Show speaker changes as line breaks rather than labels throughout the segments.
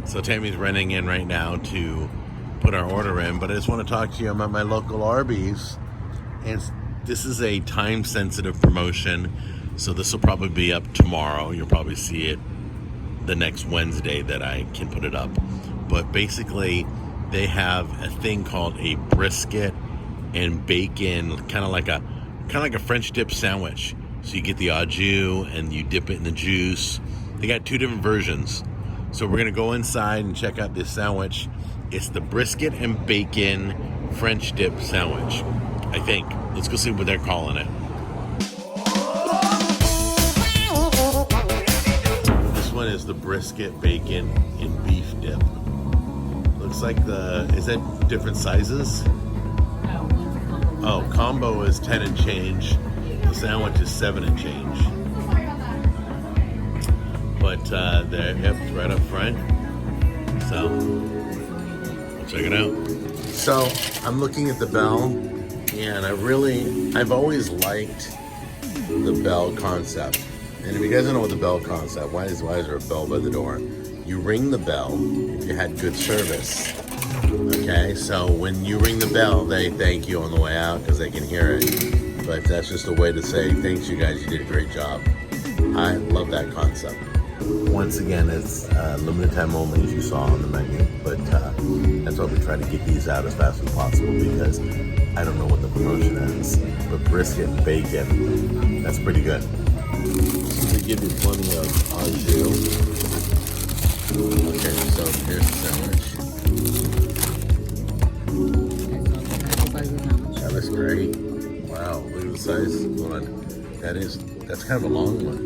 So Tammy's running in right now to put our order in, but I just want to talk to you about my local Arby's. And this is a time-sensitive promotion, so this will probably be up tomorrow. You'll probably see it the next Wednesday that I can put it up. But basically, they have a thing called a brisket and bacon, kind of like a French dip sandwich. So you get the au jus and you dip it in the juice. They got two different versions. So we're gonna go inside and check out this sandwich. It's the brisket and bacon French dip sandwich, I think. Let's go see what they're calling it. This one is the brisket, bacon, and beef dip. Looks like is that different sizes? Oh, combo is 10 and change. The sandwich is 7 and change. But they're right up front. So, we'll check it out. So, I'm looking at the bell, and I've always liked the bell concept. And if you guys don't know what the bell concept, why is there a bell by the door? You ring the bell if you had good service. Okay, so when you ring the bell, they thank you on the way out because they can hear it. But that's just a way to say, thanks you guys, you did a great job. I love that concept. Once again, it's limited time only, as you saw on the menu. But that's why we try to get these out as fast as possible because I don't know what the promotion is. But brisket and bacon, that's pretty good. They give you plenty of au jus. Okay, so here's the sandwich. That looks great. Wow, look at the size. Hold on. That's kind of a long one.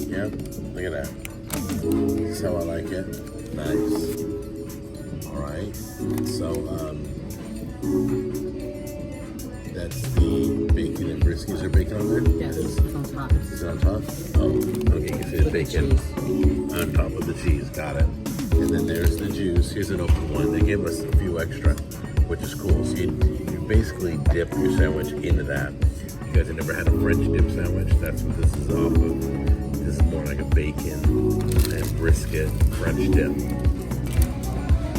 Yep, look at that. That's how I like it. Nice. Alright. So, that's the bacon and brisket. Is there bacon on there?
Yes, it's on top.
Is it on top? Oh, okay, you can see the bacon on top of the cheese. Got it. And then there's the juice. Here's an open one. They gave us a few extra, which is cool. So you basically dip your sandwich into that. You guys have never had a French dip sandwich? That's what this is off of. This is more like a bacon and brisket French dip.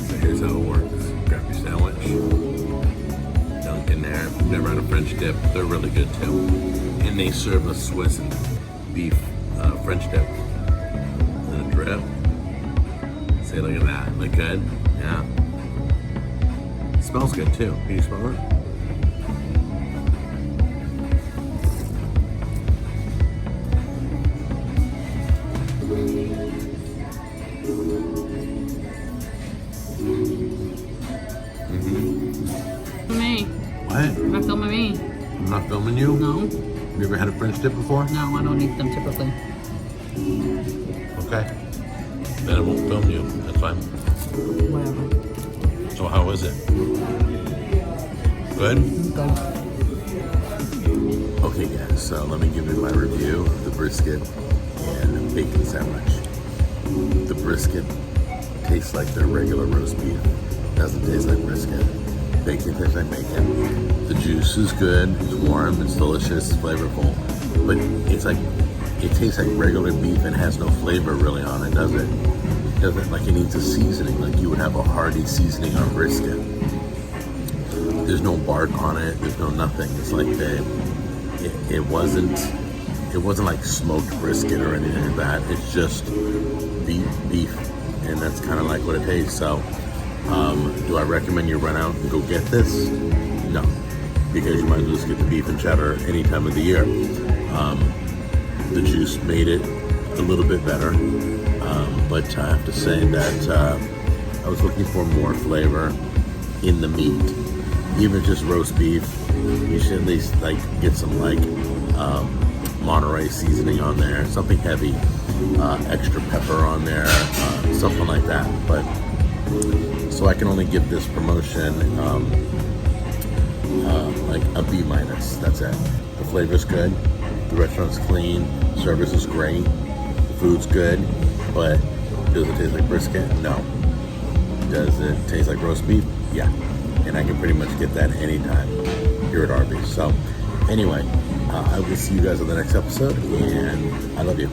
So here's how it works. Grab your sandwich, dunk in there. If you've never had a French dip, they're really good too. And they serve a Swiss and beef French dip. And a drip. See, look at that. Look good? Yeah. It smells good too. Can you smell it?
Me.
What?
You're not filming me.
I'm not filming you?
No.
Have you ever had a French dip before?
No, I don't eat them typically.
Okay. Then I won't film you. That's fine.
Whatever.
So how is it? Good?
Good.
Okay guys, so let me give you my review of the brisket and bacon sandwich. The brisket tastes like their regular roast beef. Doesn't taste like brisket. Bacon tastes like bacon. The juice is good, it's warm, it's delicious, it's flavorful. But it tastes like regular beef and has no flavor really on it, does it? It doesn't, like it needs a seasoning, like you would have a hearty seasoning on brisket. There's no bark on it, there's no nothing. It's like it wasn't like smoked brisket or anything like that. It's just beef, and that's kind of like what it tastes. So, do I recommend you run out and go get this? No, because you might as well just get the beef and cheddar any time of the year. The juice made it a little bit better, but I have to say that I was looking for more flavor in the meat. Even just roast beef, you should at least like get some Monterey seasoning on there, something heavy, extra pepper on there, something like that. But so I can only give this promotion like a B-. That's it. The flavor's good, the restaurant's clean, service is great, the food's good, but does it taste like brisket? No. Does it taste like roast beef? Yeah. And I can pretty much get that anytime here at Arby's. So anyway, I will see you guys on the next episode, and I love you.